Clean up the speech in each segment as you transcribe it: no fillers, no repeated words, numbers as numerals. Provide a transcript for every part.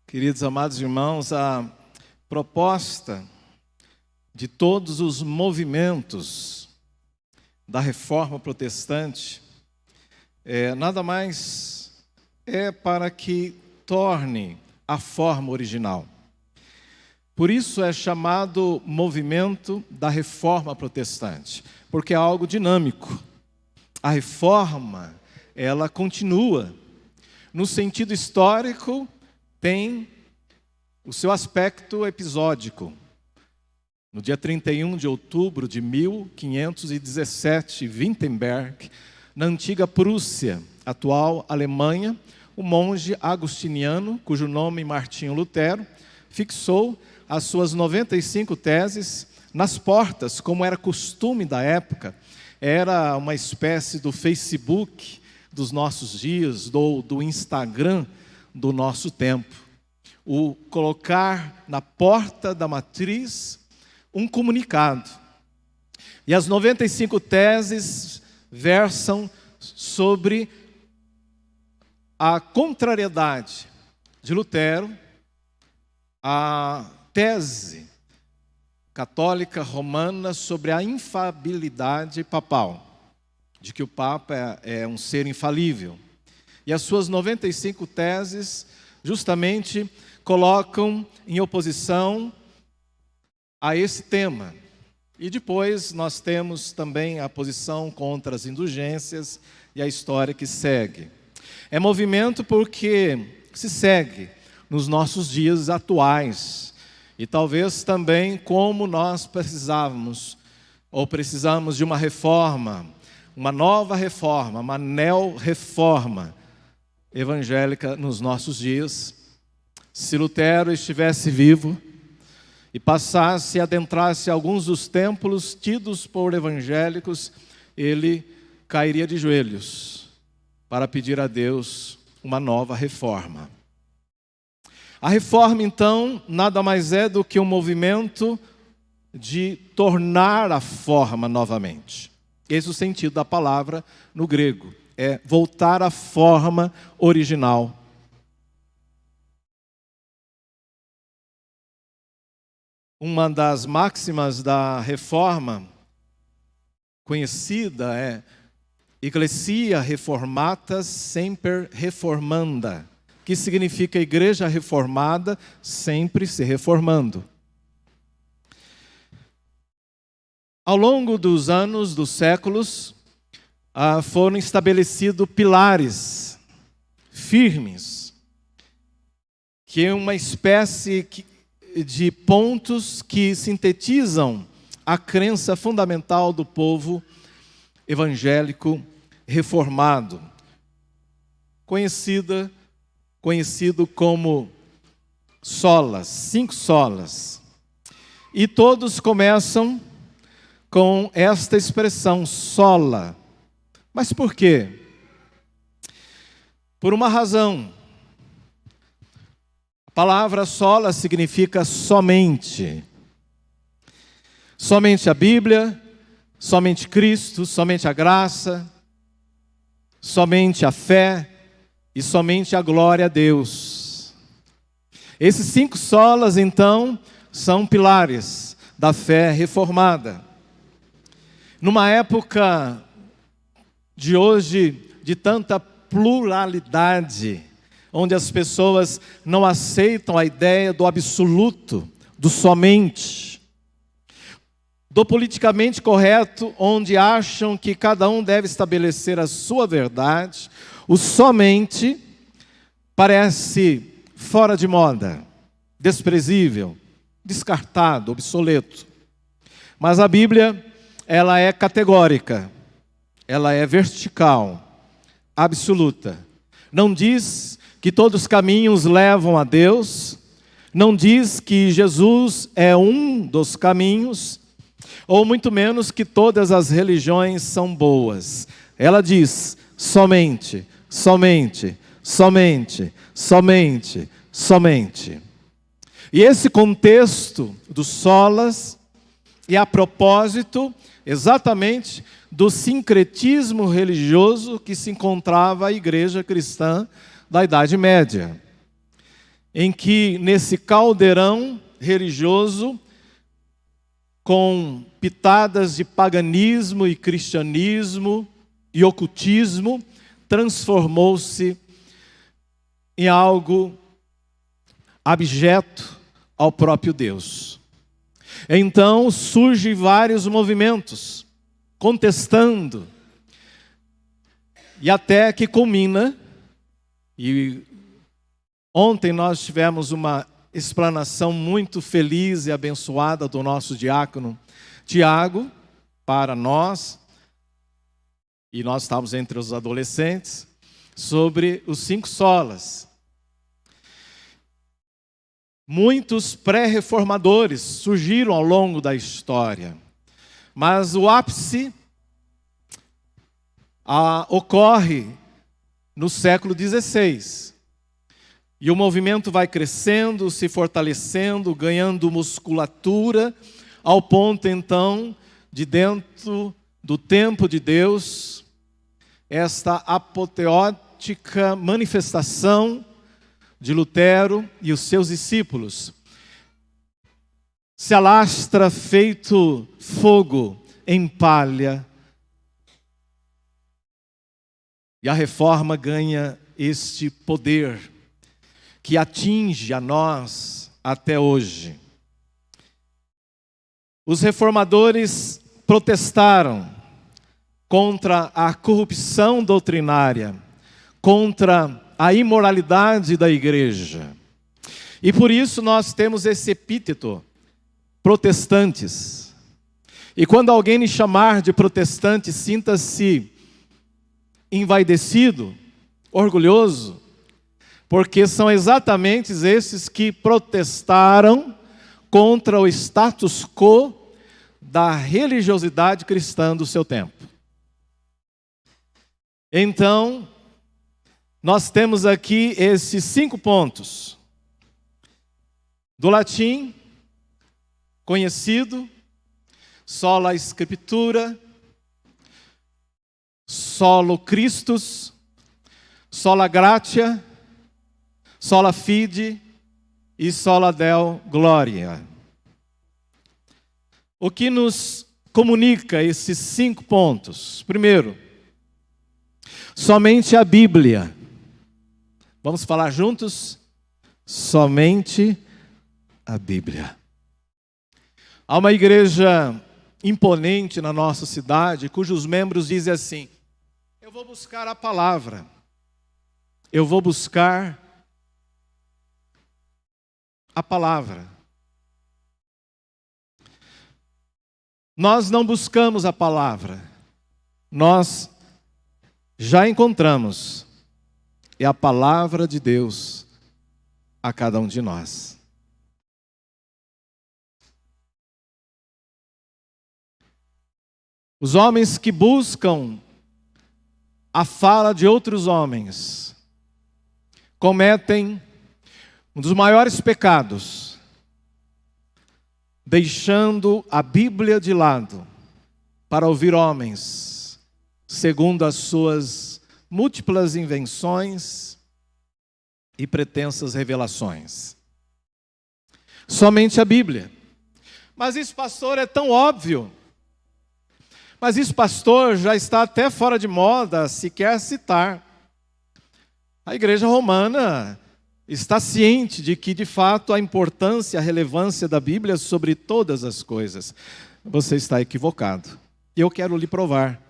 Queridos amados irmãos, a proposta de todos os movimentos da Reforma Protestante nada mais é para que torne a forma original. Por isso é chamado movimento da Reforma Protestante, porque é algo dinâmico. A reforma, ela continua. No sentido histórico, tem o seu aspecto episódico. No dia 31 de outubro de 1517, em Wittenberg, na antiga Prússia, atual Alemanha, o monge agostiniano, cujo nome Martinho Lutero, fixou as suas 95 teses nas portas, como era costume da época. Era uma espécie do Facebook dos nossos dias, do Instagram do nosso tempo. O colocar na porta da matriz um comunicado. E as 95 teses versam sobre a contrariedade de Lutero à tese católica romana sobre a infalibilidade papal, de que o Papa é um ser infalível. E as suas 95 teses justamente colocam em oposição a esse tema. E depois nós temos também a posição contra as indulgências e a história que segue. É movimento porque se segue nos nossos dias atuais. E talvez também como nós precisamos de uma reforma, uma nova reforma, uma neo-reforma evangélica nos nossos dias. Se Lutero estivesse vivo e passasse e adentrasse alguns dos templos tidos por evangélicos, ele cairia de joelhos para pedir a Deus uma nova reforma. A reforma, então, nada mais é do que um movimento de tornar a forma novamente. Esse é o sentido da palavra no grego. É voltar à forma original. Uma das máximas da reforma conhecida é Ecclesia reformata semper reformanda, que significa igreja reformada sempre se reformando. Ao longo dos anos, dos séculos, foram estabelecidos pilares firmes, que é uma espécie de pontos que sintetizam a crença fundamental do povo evangélico reformado, conhecido como solas, 5 solas. E todos começam com esta expressão, sola. Mas por quê? Por uma razão. A palavra sola significa somente. Somente a Bíblia, somente Cristo, somente a graça, somente a fé e somente a glória a Deus. Esses 5 solas, então, são pilares da fé reformada. Numa época de hoje, de tanta pluralidade, onde as pessoas não aceitam a ideia do absoluto, do somente, do politicamente correto, onde acham que cada um deve estabelecer a sua verdade, o somente parece fora de moda, desprezível, descartado, obsoleto. Mas a Bíblia, ela é categórica, ela é vertical, absoluta. Não diz que todos os caminhos levam a Deus, não diz que Jesus é um dos caminhos, ou muito menos que todas as religiões são boas. Ela diz somente, somente, somente, somente, somente. E esse contexto dos solas é a propósito exatamente do sincretismo religioso que se encontrava a igreja cristã da Idade Média. em que nesse caldeirão religioso, com pitadas de paganismo e cristianismo e ocultismo, transformou-se em algo abjeto ao próprio Deus. Então surgem vários movimentos contestando, e até que culmina, e ontem nós tivemos uma explanação muito feliz e abençoada do nosso diácono Tiago para nós, e nós estávamos entre os adolescentes, sobre os 5 solas. Muitos pré-reformadores surgiram ao longo da história, mas o ápice ocorre no século XVI. E o movimento vai crescendo, se fortalecendo, ganhando musculatura, ao ponto então de dentro do tempo de Deus, esta apoteótica manifestação de Lutero e os seus discípulos se alastra feito fogo em palha, e a reforma ganha este poder que atinge a nós até hoje. Os reformadores protestaram contra a corrupção doutrinária, contra a imoralidade da igreja. E por isso nós temos esse epíteto, protestantes. E quando alguém lhe chamar de protestante, sinta-se envaidecido, orgulhoso, porque são exatamente esses que protestaram contra o status quo da religiosidade cristã do seu tempo. Então, nós temos aqui esses 5 pontos. Do latim, conhecido, sola scriptura, solo Christus, sola gratia, sola fide e sola Deo gloria. O que nos comunica esses 5 pontos? Primeiro, somente a Bíblia. Vamos falar juntos? Somente a Bíblia. Há uma igreja imponente na nossa cidade, cujos membros dizem assim: eu vou buscar a palavra, eu vou buscar a palavra. Nós não buscamos a palavra, nós já encontramos, é a palavra de Deus a cada um de nós. Os homens que buscam a fala de outros homens cometem um dos maiores pecados, deixando a Bíblia de lado para ouvir homens, segundo as suas múltiplas invenções e pretensas revelações. Somente a Bíblia. Mas isso, pastor, é tão óbvio. Mas isso, pastor, já está até fora de moda sequer citar. A igreja romana está ciente de que, de fato, a importância, a relevância da Bíblia sobre todas as coisas. Você está equivocado. E eu quero lhe provar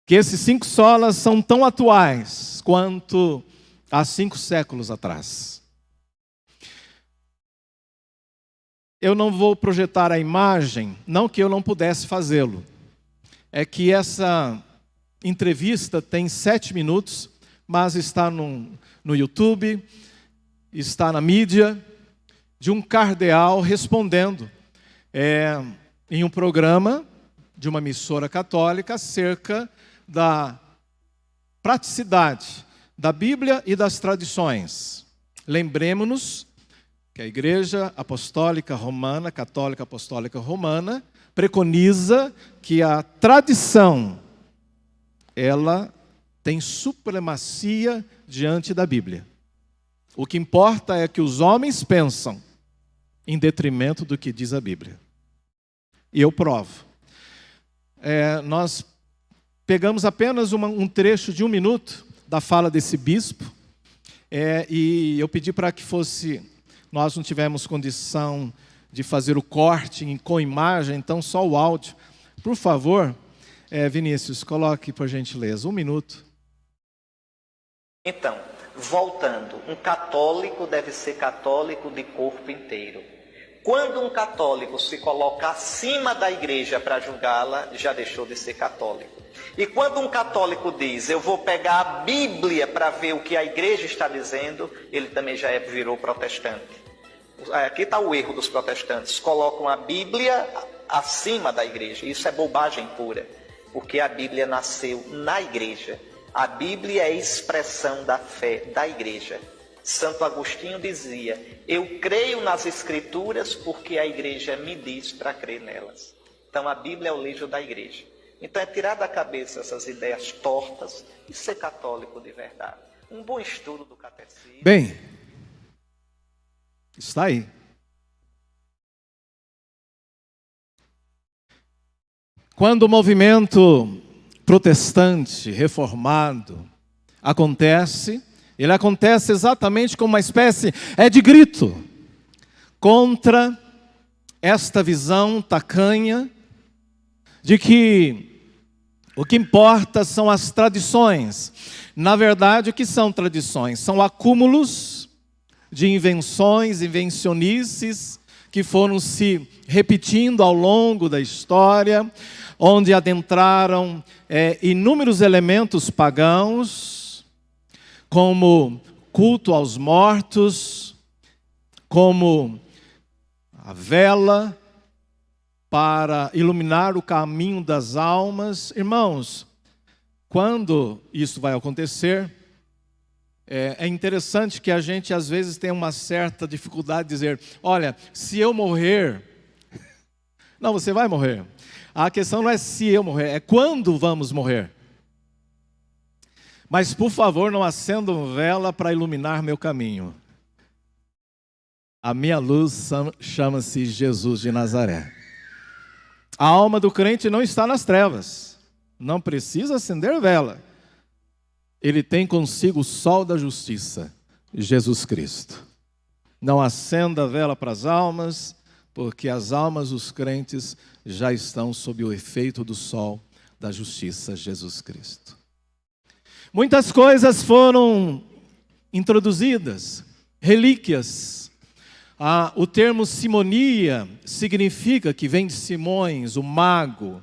que esses 5 solas são tão atuais quanto há 5 séculos atrás. Eu não vou projetar a imagem, não que eu não pudesse fazê-lo. É que essa entrevista tem 7 minutos, mas está no YouTube, está na mídia, de um cardeal respondendo em um programa de uma emissora católica acerca da praticidade da Bíblia e das tradições. Lembremos-nos que a Igreja Apostólica Romana, Católica Apostólica Romana, preconiza que a tradição, ela tem supremacia diante da Bíblia. O que importa é que os homens pensam em detrimento do que diz a Bíblia. E eu provo. Nós pegamos apenas um trecho de 1 minuto da fala desse bispo, e eu pedi para que nós não tivemos condição de fazer o corte com imagem, então só o áudio. Por favor, Vinícius, coloque por gentileza, 1 minuto. Então, voltando, um católico deve ser católico de corpo inteiro. Quando um católico se coloca acima da igreja para julgá-la, já deixou de ser católico. E quando um católico diz, eu vou pegar a Bíblia para ver o que a igreja está dizendo, ele também já virou protestante. Aqui está o erro dos protestantes, colocam a Bíblia acima da igreja. Isso é bobagem pura, porque a Bíblia nasceu na igreja. A Bíblia é a expressão da fé da igreja. Santo Agostinho dizia, eu creio nas Escrituras porque a igreja me diz para crer nelas. Então a Bíblia é o livro da igreja. Então é tirar da cabeça essas ideias tortas e ser católico de verdade. Um bom estudo do catecismo. Bem, está aí. Quando o movimento protestante, reformado, acontece, ele acontece exatamente como uma espécie de grito contra esta visão tacanha de que o que importa são as tradições. Na verdade, o que são tradições? São acúmulos de invenções, invencionices, que foram se repetindo ao longo da história, onde adentraram inúmeros elementos pagãos, como culto aos mortos, como a vela para iluminar o caminho das almas. Irmãos, quando isso vai acontecer, é interessante que a gente às vezes tem uma certa dificuldade de dizer, olha, se eu morrer... Não, você vai morrer. A questão não é se eu morrer, é quando vamos morrer. Mas, por favor, não acendam vela para iluminar meu caminho. A minha luz chama-se Jesus de Nazaré. A alma do crente não está nas trevas. Não precisa acender vela. Ele tem consigo o sol da justiça, Jesus Cristo. Não acenda vela para as almas, porque as almas dos crentes já estão sob o efeito do sol da justiça, Jesus Cristo. Muitas coisas foram introduzidas, relíquias. O termo simonia significa, que vem de Simões, o mago,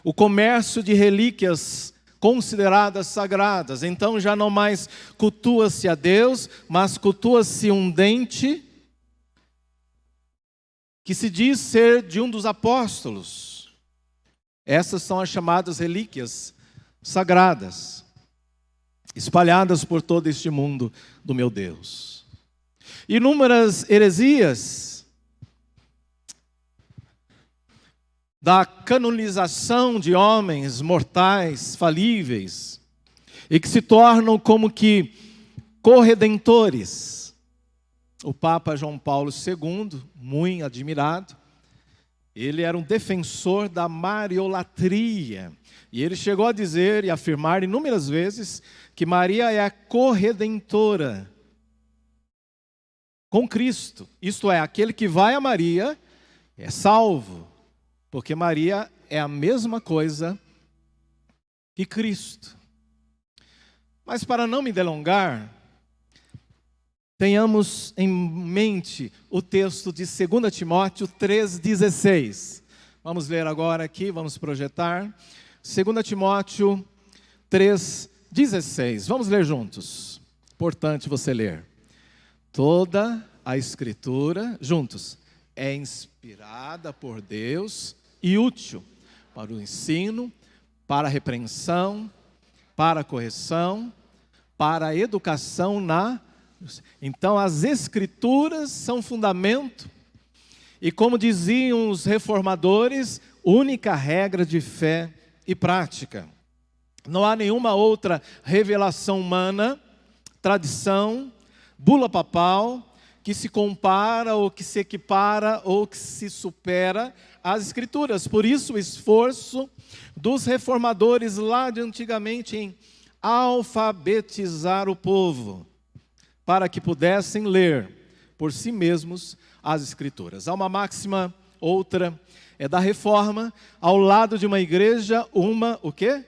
o comércio de relíquias consideradas sagradas. Então já não mais cultua-se a Deus, mas cultua-se um dente que se diz ser de um dos apóstolos. Essas são as chamadas relíquias sagradas, espalhadas por todo este mundo do meu Deus. Inúmeras heresias da canonização de homens mortais, falíveis, e que se tornam como que corredentores. O Papa João Paulo II, muito admirado, ele era um defensor da mariolatria. E ele chegou a dizer e afirmar inúmeras vezes que Maria é a corredentora com Cristo. Isto é, aquele que vai a Maria é salvo, porque Maria é a mesma coisa que Cristo. Mas para não me delongar, tenhamos em mente o texto de 2 Timóteo 3,16. Vamos ler agora aqui, vamos projetar. 2 Timóteo 3,16. Vamos ler juntos. Importante você ler. Toda a Escritura, juntos, é inspirada por Deus e útil para o ensino, para a repreensão, para a correção, para a educação na... Então as Escrituras são fundamento e, como diziam os reformadores, única regra de fé e prática. Não há nenhuma outra revelação humana, tradição, bula papal, que se compara ou que se equipara ou que se supera às Escrituras. Por isso o esforço dos reformadores lá de antigamente em alfabetizar o povo, para que pudessem ler por si mesmos as Escrituras. Há uma máxima, outra, é da Reforma, ao lado de uma igreja, uma, o quê?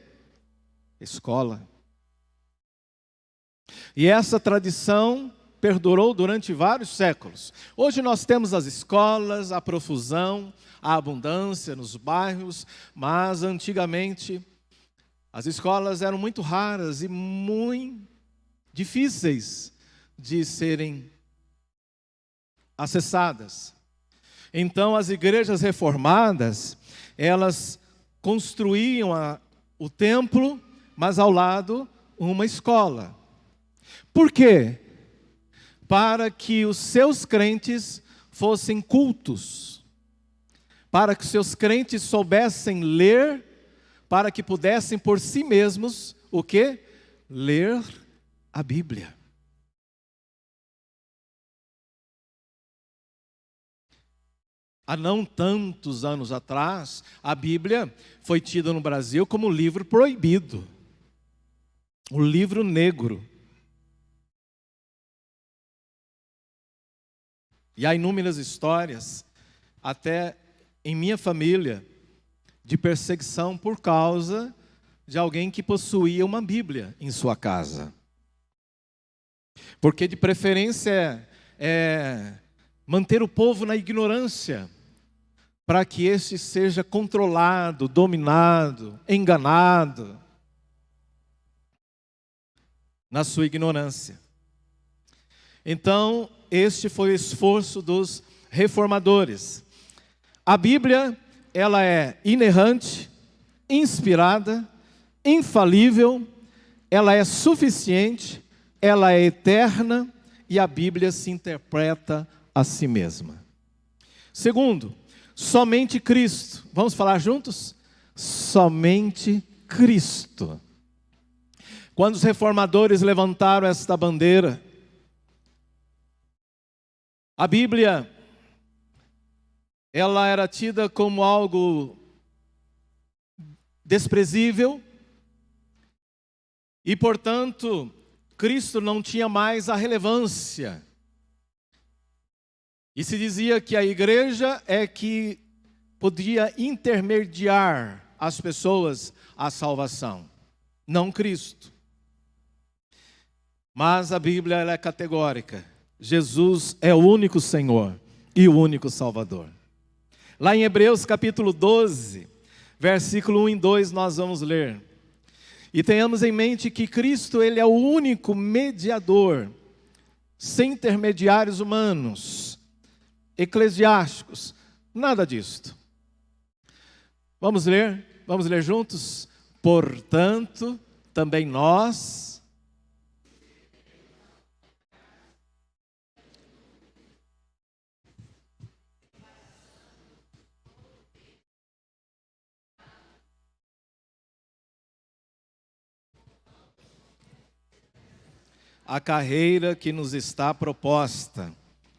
Escola. E essa tradição perdurou durante vários séculos. Hoje nós temos as escolas, a profusão, a abundância nos bairros, mas antigamente as escolas eram muito raras e muito difíceis de serem acessadas. Então as igrejas reformadas, elas construíam o templo, mas ao lado uma escola. Por quê? Para que os seus crentes fossem cultos, para que os seus crentes soubessem ler, para que pudessem por si mesmos, o quê? Ler a Bíblia. Há não tantos anos atrás, a Bíblia foi tida no Brasil como livro proibido, o livro negro. E há inúmeras histórias, até em minha família, de perseguição por causa de alguém que possuía uma Bíblia em sua casa. Porque de preferência é manter o povo na ignorância, para que este seja controlado, dominado, enganado na sua ignorância. Então, este foi o esforço dos reformadores. A Bíblia, ela é inerrante, inspirada, infalível, ela é suficiente, ela é eterna e a Bíblia se interpreta a si mesma. Segundo, somente Cristo. Vamos falar juntos? Somente Cristo. Quando os reformadores levantaram esta bandeira, a Bíblia, ela era tida como algo desprezível e, portanto, Cristo não tinha mais a relevância. E se dizia que a igreja é que podia intermediar as pessoas à salvação, não Cristo. Mas a Bíblia ela é categórica. Jesus é o único Senhor e o único Salvador. Lá em Hebreus capítulo 12, versículo 1 e 2, nós vamos ler. E tenhamos em mente que Cristo ele é o único mediador, sem intermediários humanos, eclesiásticos, nada disto. Vamos ler juntos? Portanto, também nós, a carreira que nos está proposta,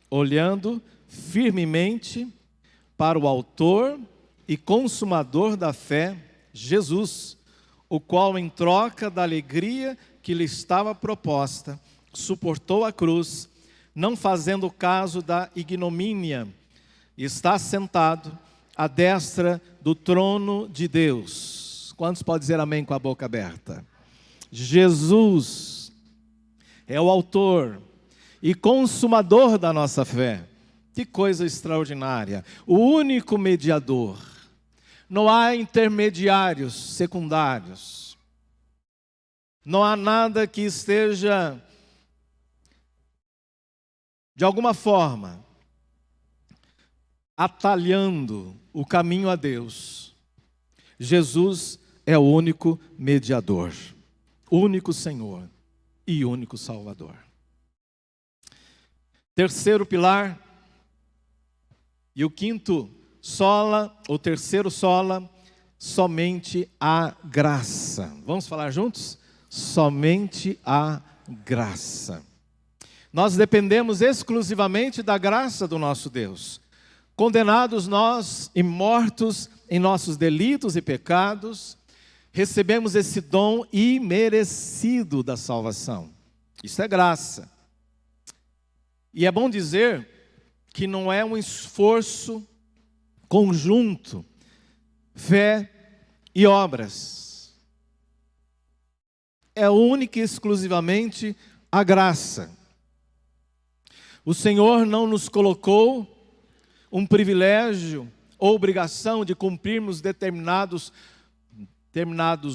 olhando firmemente para o autor e consumador da fé, Jesus, o qual em troca da alegria que lhe estava proposta, suportou a cruz, não fazendo caso da ignomínia, e está sentado à destra do trono de Deus. Quantos podem dizer amém com a boca aberta? Jesus é o autor e consumador da nossa fé. Que coisa extraordinária. O único mediador. Não há intermediários secundários. Não há nada que esteja, de alguma forma, atalhando o caminho a Deus. Jesus é o único mediador, único Senhor e único Salvador. Terceiro pilar, e o quinto sola, ou terceiro sola, somente a graça. Vamos falar juntos? Somente a graça. Nós dependemos exclusivamente da graça do nosso Deus. Condenados nós e mortos em nossos delitos e pecados, recebemos esse dom imerecido da salvação. Isso é graça. E é bom dizer que não é um esforço conjunto, fé e obras. É única e exclusivamente a graça. O Senhor não nos colocou um privilégio ou obrigação de cumprirmos determinados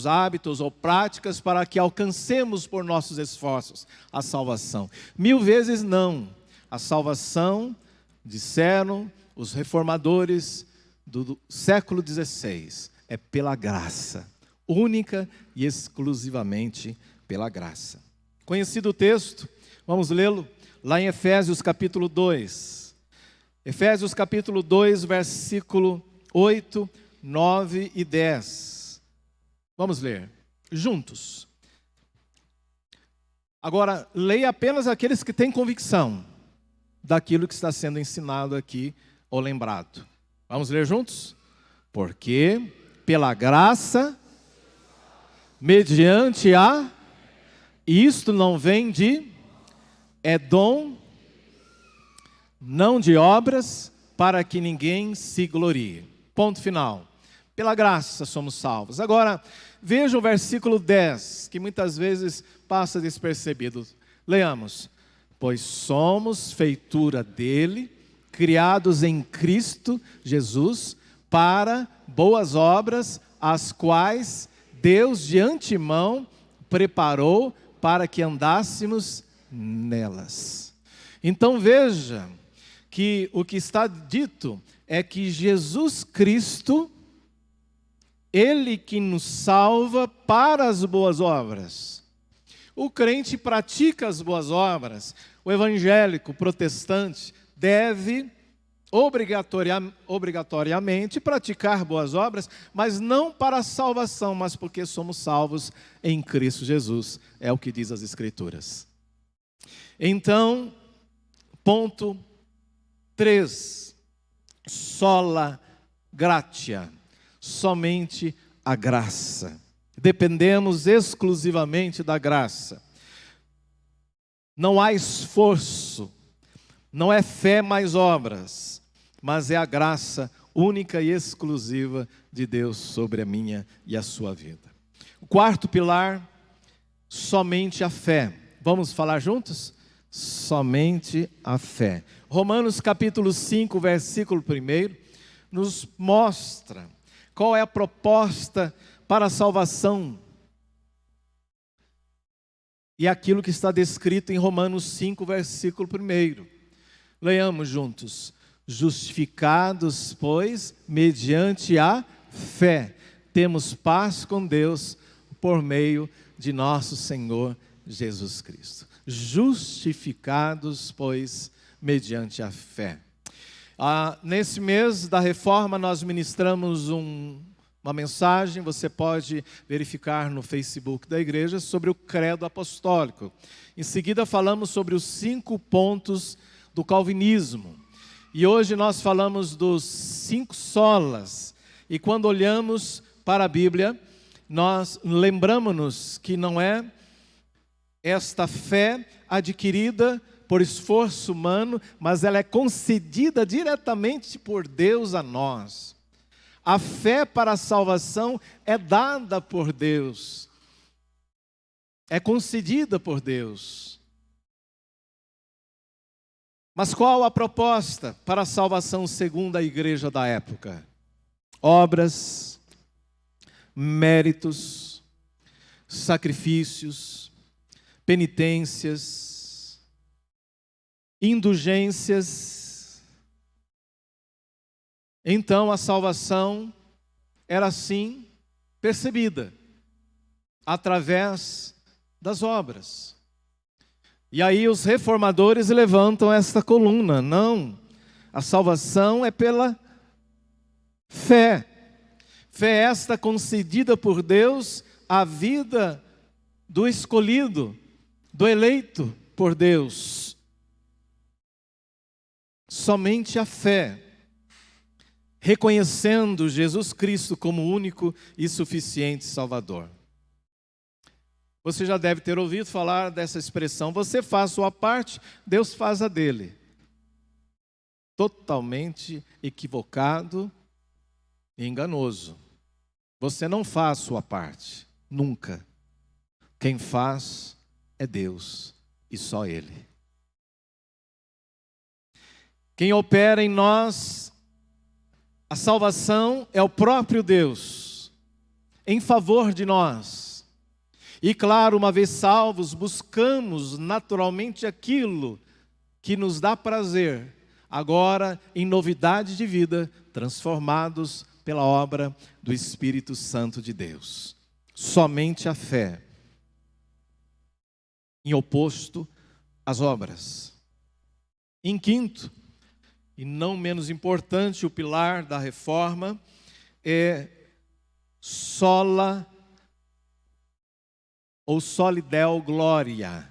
hábitos ou práticas para que alcancemos por nossos esforços a salvação. 1000 vezes não. A salvação, disseram os reformadores do século XVI, é pela graça, única e exclusivamente pela graça. Conhecido o texto, vamos lê-lo lá em Efésios capítulo 2. Efésios capítulo 2, versículo 8, 9 e 10. Vamos ler juntos. Agora, leia apenas aqueles que têm convicção daquilo que está sendo ensinado aqui ou lembrado. Vamos ler juntos? Porque pela graça, mediante a, isto não vem de, é dom, não de obras, para que ninguém se glorie. Ponto final. Pela graça somos salvos. Agora, veja o versículo 10, que muitas vezes passa despercebido. Leamos. Pois somos feitura dele, criados em Cristo Jesus, para boas obras, as quais Deus de antemão preparou para que andássemos nelas. Então veja que o que está dito é que Jesus Cristo, Ele que nos salva para as boas obras. O crente pratica as boas obras. O evangélico, o protestante, deve obrigatoriamente praticar boas obras, mas não para a salvação, mas porque somos salvos em Cristo Jesus. É o que diz as Escrituras. Então, ponto 3. Sola gratia. Somente a graça. Dependemos exclusivamente da graça. Não há esforço, não é fé mais obras, mas é a graça única e exclusiva de Deus sobre a minha e a sua vida. O quarto pilar, somente a fé. Vamos falar juntos? Somente a fé. Romanos capítulo 5, versículo 1, nos mostra qual é a proposta para a salvação. E aquilo que está descrito em Romanos 5, versículo 1. Leiamos juntos. Justificados, pois, mediante a fé, temos paz com Deus por meio de nosso Senhor Jesus Cristo. Justificados, pois, mediante a fé. Nesse mês da reforma nós ministramos uma mensagem, você pode verificar no Facebook da igreja, sobre o credo apostólico. Em seguida falamos sobre os 5 pontos do calvinismo. E hoje nós falamos dos 5 solas. E quando olhamos para a Bíblia, nós lembramos-nos que não é esta fé adquirida por esforço humano, mas ela é concedida diretamente por Deus a nós. A fé para a salvação é dada por Deus, é concedida por Deus. Mas qual a proposta para a salvação segundo a igreja da época? Obras, méritos, sacrifícios, penitências, indulgências. Então a salvação era assim percebida, através das obras. E aí os reformadores levantam esta coluna. Não, a salvação é pela fé. Fé esta concedida por Deus à vida do escolhido, do eleito por Deus. Somente a fé, reconhecendo Jesus Cristo como único e suficiente Salvador. Você já deve ter ouvido falar dessa expressão: você faz a sua parte, Deus faz a dele. Totalmente equivocado e enganoso. Você não faz a sua parte, nunca. Quem faz é Deus e só Ele. Quem opera em nós a salvação é o próprio Deus, em favor de nós. E claro, uma vez salvos, buscamos naturalmente aquilo que nos dá prazer, agora em novidade de vida, transformados pela obra do Espírito Santo de Deus. Somente a fé, em oposto às obras. Em quinto, e não menos importante, o pilar da reforma é sola ou soli Deo gloria.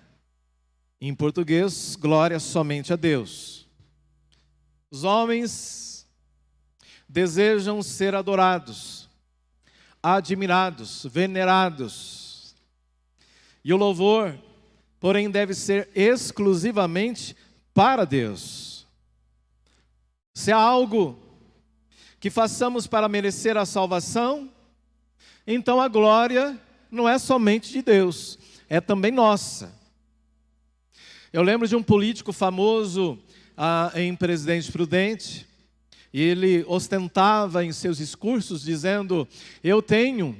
Em português, glória somente a Deus. Os homens desejam ser adorados, admirados, venerados. E o louvor, porém, deve ser exclusivamente para Deus. Se há algo que façamos para merecer a salvação, então a glória não é somente de Deus, é também nossa. Eu lembro de um político famoso em Presidente Prudente, e ele ostentava em seus discursos dizendo: eu tenho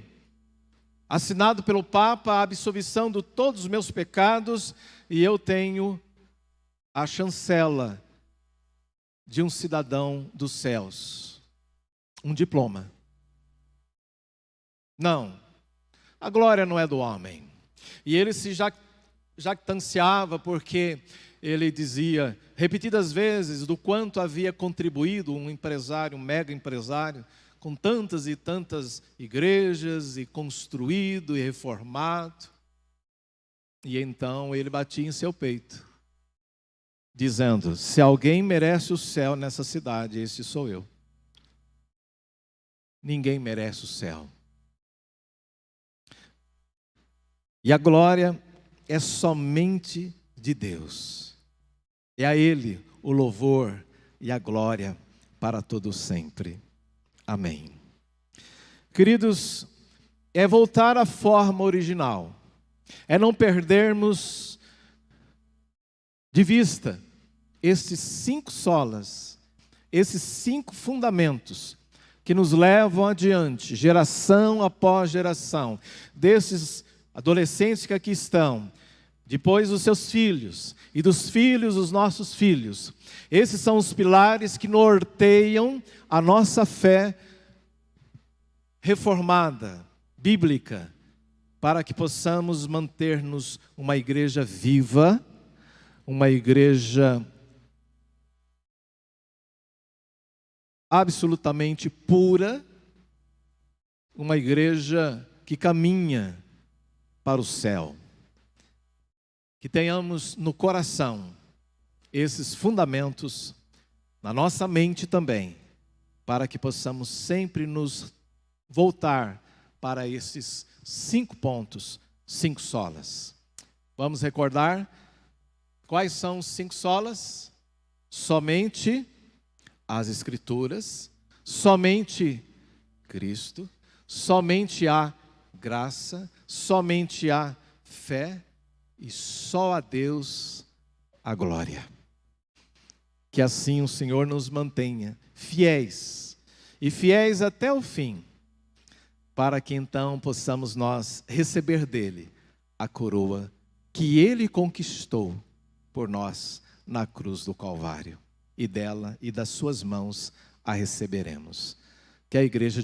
assinado pelo Papa a absolvição de todos os meus pecados, e eu tenho a chancela de um cidadão dos céus, um diploma. Não, a glória não é do homem. E ele se jactanciava porque ele dizia repetidas vezes do quanto havia contribuído um empresário, um mega empresário, com tantas e tantas igrejas, e construído e reformado. E então ele batia em seu peito, dizendo: se alguém merece o céu nessa cidade, esse sou eu. Ninguém merece o céu. E a glória é somente de Deus. É a Ele o louvor e a glória para todo sempre. Amém. Queridos, é voltar à forma original. É não perdermos de vista esses 5 solas, esses 5 fundamentos que nos levam adiante, geração após geração, desses adolescentes que aqui estão, depois os seus filhos, e dos filhos os nossos filhos. Esses são os pilares que norteiam a nossa fé reformada, bíblica, para que possamos manter-nos uma igreja viva, uma igreja absolutamente pura, uma igreja que caminha para o céu. Que tenhamos no coração esses fundamentos, na nossa mente também, para que possamos sempre nos voltar para esses 5 pontos, 5 solas. Vamos recordar quais são os 5 solas? Somente as Escrituras, somente Cristo, somente a graça, somente a fé, e só a Deus a glória. Que assim o Senhor nos mantenha fiéis, e fiéis até o fim, para que então possamos nós receber dele a coroa que ele conquistou por nós na cruz do Calvário, e dela e das suas mãos a receberemos. Que a igreja